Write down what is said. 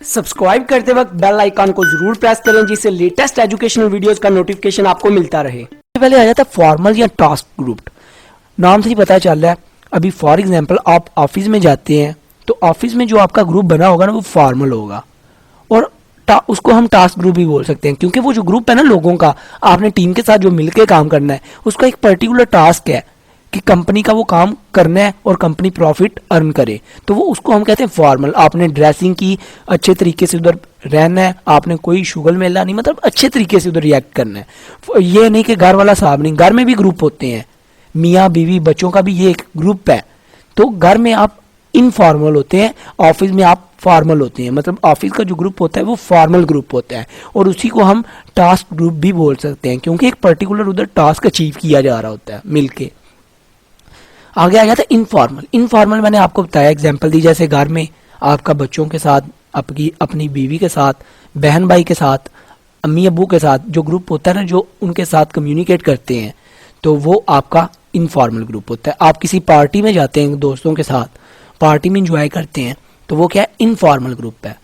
Subscribe करते वक्त bell icon को जरूर प्रेस करें जिससे लेटेस्ट एजुकेशनल वीडियोस का नोटिफिकेशन आपको मिलता रहे। पहले आ जाता है फॉर्मल या टास्क ग्रुप। नाम से ही पता चल रहा है। अभी फॉर एग्जांपल आप ऑफिस में जाते हैं तो ऑफिस में जो आपका ग्रुप बना होगा ना वो फॉर्मल होगा और उसको हम टास्क ग्रुप भी बोल सकते हैं, क्योंकि वो जो ग्रुप है ना लोगों का, आपने टीम के साथ जो मिलकर काम करना है उसका एक पर्टिकुलर टास्क है कि कंपनी का वो काम करना है और कंपनी प्रॉफिट अर्न करे, तो वो उसको हम कहते हैं फॉर्मल। आपने ड्रेसिंग की, अच्छे तरीके से उधर रहना है, आपने कोई शुगल मेला नहीं, मतलब अच्छे तरीके से उधर रिएक्ट करना है। ये नहीं कि घर वाला साहब नहीं, घर में भी ग्रुप होते हैं, मियाँ बीवी बच्चों का भी ये एक ग्रुप है। तो घर में आप इनफॉर्मल होते हैं, ऑफिस में आप फॉर्मल होते हैं। मतलब ऑफिस का जो ग्रुप होता है वो फॉर्मल ग्रुप होता है और उसी को हम टास्क ग्रुप भी बोल सकते हैं, क्योंकि एक पर्टिकुलर उधर टास्क अचीव किया जा रहा होता है मिलके। आगे आ जाता है इनफॉर्मल। इनफॉर्मल मैंने आपको बताया, एग्जांपल दी, जैसे घर में आपका बच्चों के साथ, अपनी बीवी के साथ, बहन भाई के साथ, अम्मी अब्बू के साथ जो ग्रुप होता है ना, जो उनके साथ कम्युनिकेट करते हैं, तो वो आपका इनफॉर्मल ग्रुप होता है। आप किसी पार्टी में जाते हैं दोस्तों के साथ, पार्टी में इंजॉय करते हैं, तो वो क्या है, इनफॉर्मल ग्रुप है।